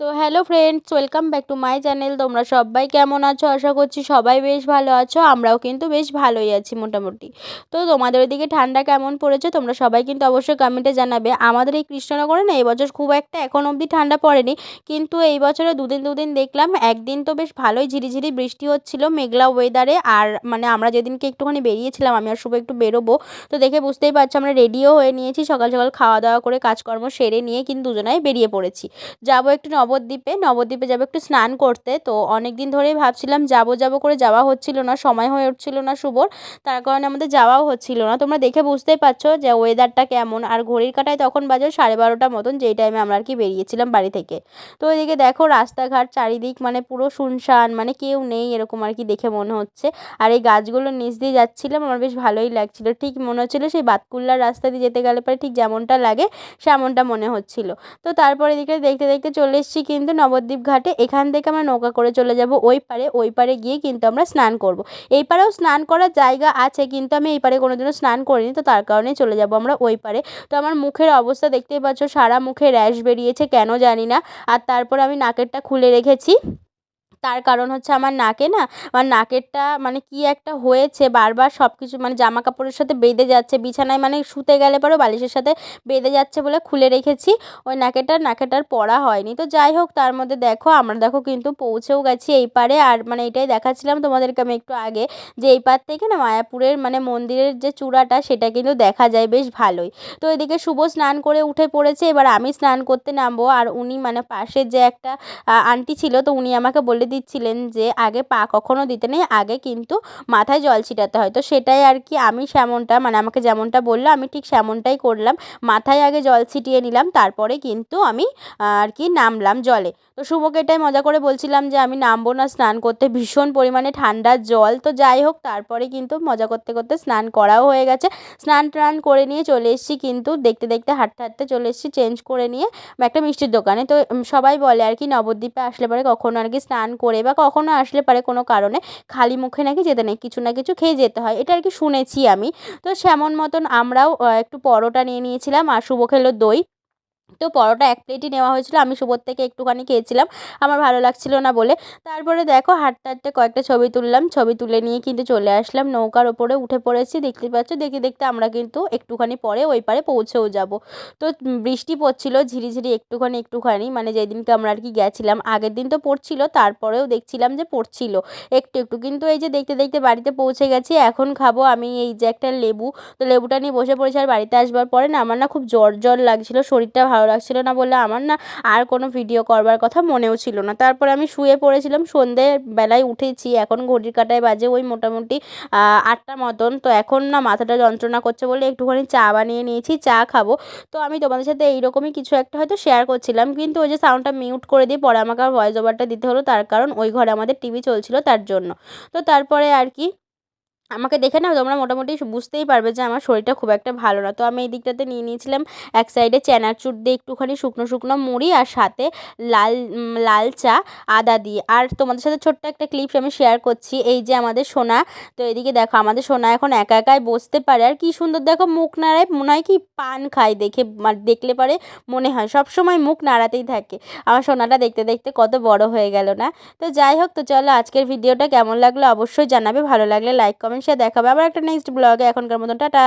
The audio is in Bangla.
তো hello friends, welcome back to my channel. তোমরা সবাই কেমন আছো? আশা করছি সবাই বেশ ভালো আছো। আমরাও কিন্তু বেশ ভালোই আছি মোটামুটি। তো তোমাদের ওইদিকে ঠান্ডা কেমন পড়েছে তোমরা সবাই কিন্তু অবশ্যই কমেন্টে জানাবে। আমাদের এই কৃষ্ণনগরে না এবছর খুব একটা এখন অবধি ঠান্ডা পড়েনি, কিন্তু এই বছরে দুদিন দেখলাম একদিন তো বেশ ভালোই ঝিরিঝিরি বৃষ্টি হচ্ছিল মেঘলা ওয়েদারে। আর মানে আমরা যেদিনকে একটুখানি বেরিয়েছিলাম, আমি আর শুভ একটু বেরোবো, তো দেখে বুঝতেই পারছো আমরা রেডিও হয়ে নিয়েছি, সকাল সকাল খাওয়া দাওয়া করে কাজকর্ম সেরে নিয়ে কিন্তু দুজনাই বেরিয়ে পড়েছি। যাবো একটু নবদ্বীপে যাবো একটু স্নান করতে। তো অনেক দিন ধরেই ভাবছিলাম যাবো করে যাওয়া হচ্ছিল না, সময় হয়ে উঠছিল না শুভর, তার কারণে আমাদের যাওয়াও হচ্ছিল না। তোমরা দেখে বুঝতেই পারছো যে ওয়েদারটা কেমন। আর ঘড়ির কাঁটায় তখন বাজে 12:30 মতন, যেই টাইমে আমরা আর কি বেরিয়েছিলাম বাড়ি থেকে। তো ওইদিকে দেখো রাস্তাঘাট চারিদিক মানে পুরো শুনশান, মানে কেউ নেই এরকম আর কি দেখে মনে হচ্ছে। আর এই গাছগুলোর নিচ দিয়ে যাচ্ছিলাম, আমার বেশ ভালোই লাগছিল, ঠিক মনে হচ্ছিলো সেই বাতকুল্লার রাস্তা দিয়ে যেতে গেলে পরে ঠিক যেমনটা লাগে সেমনটা মনে হচ্ছিল। তো তারপর এদিকে দেখতে দেখতে চলে এসেছি কিন্তু নবদ্বীপ ঘাটে। এখান থেকে আমরা নৌকা করে চলে যাব ওই পারে গিয়ে কিন্তু আমরা স্নান করব। এই পারেও স্নান করার জায়গা আছে, কিন্তু আমি এই পারে কোনোদিনও স্নান করিনি, তো তার কারণে চলে যাব আমরা ওই পারে। তো আমার মুখের অবস্থা দেখতেই পাচ্ছ, সারা মুখে র্যাশ বেরিয়েছে কেন জানি না। আর তারপর আমি নাকেরটা খুলে রেখেছি, তার কারণ হচ্ছে আমার নাকেরটা মানে কি একটা হয়েছে, বারবার সব কিছু মানে জামা কাপড়ের সাথে বেঁধে যাচ্ছে, বিছানায় মানে শুতে গেলে পরেও বালিশের সাথে বেঁধে যাচ্ছে বলে খুলে রেখেছি। ওই নাকেরটার পরা হয়নি। তো যাই হোক, তার মধ্যে আমরা কিন্তু পৌঁছেও গেছি এই পারে। আর মানে এটাই দেখাচ্ছিলাম তোমাদেরকে আমি একটু আগে, যে এই পার থেকে না মায়াপুরের মানে মন্দিরের যে চূড়াটা সেটা কিন্তু দেখা যায় বেশ ভালোই। তো এদিকে শুভ স্নান করে উঠে পড়েছে, এবার আমি স্নান করতে নামবো। আর উনি মানে পাশের যে একটা আন্টি ছিল, তো উনি আমাকে বলে দিচ্ছিলেন যে আগে পা কখনো দিতে নেই, আগে কিন্তু মাথায় জল ছিটাতে হয়। তো সেটাই আর কি, আমি সেমনটা মানে আমাকে যেমনটা বললো আমি ঠিক সেমনটাই করলাম। মাথায় আগে জল ছিটিয়ে নিলাম, তারপরে কিন্তু আমি আর কি নামলাম জলে। তো শুভকে এটাই মজা করে বলছিলাম যে আমি নামবো না স্নান করতে, ভীষণ পরিমাণে ঠান্ডা জল। তো যাই হোক, তারপরে কিন্তু মজা করতে করতে স্নান করাও হয়ে গেছে। স্নান টান করে নিয়ে চলে এসেছি, কিন্তু দেখতে দেখতে হাঁটতে হাঁটতে চলে এসেছি চেঞ্জ করে নিয়ে একটা মিষ্টির দোকানে। তো সবাই বলে আর কি নবদ্বীপে আসলে পরে কখনো আর কি স্নান করে বা কখনো আসলে পরে কোনো কারণে খালি মুখে নাকি যেতে নেই, কিছু না কিছু খেয়ে যেতে হয়, এটা আর কি শুনেছি আমি। তো সেমন মতন আমরাও একটু পরোটা নিয়ে নিয়েছিলাম, আর শুভ খেলো দই। তো পরোটা এক প্লেটই নেওয়া হয়েছিল, আমি শুভর থেকে একটুখানি খেয়েছিলাম, আমার ভালো লাগছিল না বলে। তারপরে দেখো হাঁটতে হাঁটতে কয়েকটা ছবি তুললাম, ছবি তুলে নিয়ে কিন্তু চলে আসলাম নৌকার ওপরে উঠে পড়েছি। দেখতে পাচ্ছ, দেখতে দেখতে আমরা কিন্তু একটুখানি পরে ওই পারে পৌঁছেও যাব। তো বৃষ্টি পড়ছিল ঝিরিঝিরি একটুখানি মানে যেদিনকে আমরা আর কি গেছিলাম, আগের দিন তো পড়ছিল, তারপরেও দেখছিলাম যে পড়ছিল একটু একটু। কিন্তু এই যে দেখতে দেখতে বাড়িতে পৌঁছে গেছি, এখন খাবো আমি এই যে একটা লেবু। তো লেবুটা নিয়ে বসে পড়েছি। আর বাড়িতে আসবার পরে না আমার না খুব জ্বর লাগছিল, শরীরটা ভালো লাগছিল না বলে আমার না আর কোনো ভিডিও করবার কথা মনেও ছিল না। তারপরে আমি শুয়ে পড়েছিলাম, সন্ধেবেলায় উঠেছি, এখন ঘড়ির কাঁটায় বাজে ওই মোটামুটি 8টা মতন। তো এখন না মাথাটা যন্ত্রণা করছে বলে একটুখানি চা বানিয়ে নিয়েছি, চা খাবো। তো আমি তোমাদের সাথে এইরকমই কিছু একটা হয়তো শেয়ার করছিলাম, কিন্তু ওই যে সাউন্ডটা মিউট করে দিয়ে পরে আমাকে আর ভয়েস ওভারটা দিতে হলো, তার কারণ ওই ঘরে আমাদের টিভি চলছিল তার জন্য। তো তারপরে আর কি আমাকে দেখে না তোমরা মোটামুটি বুঝতেই পারবে যে আমার শরীরটা খুব একটা ভালো না। তো আমি এই দিকটাতে নিয়ে নিয়েছিলাম এক সাইডে চানাচুর দিয়ে একটুখানি শুকনো শুকনো মুড়ি, আর সাথে লাল চা আদা দিয়ে। আর তোমাদের সাথে ছোট্ট একটা ক্লিপস আমি শেয়ার করছি, এই যে আমাদের সোনা। তো এদিকে দেখো আমাদের সোনা এখন একা একাই বসতে পারে, আর কি সুন্দর দেখো মুখ নাড়ায়, মনে হয় কি পান খায়, দেখলে পারে মনে হয় সব সময় মুখ নাড়াতেই থাকে। আমার সোনাটা দেখতে দেখতে কত বড় হয়ে গেল না। তো যাই হোক, তো চলো আজকের ভিডিওটা কেমন লাগলো অবশ্যই জানাবে, ভালো লাগলে লাইক কমেন্ট শেয়ার, দেখাবে আবার একটা নেক্সট ব্লগে। এখনকার মতন টাটা।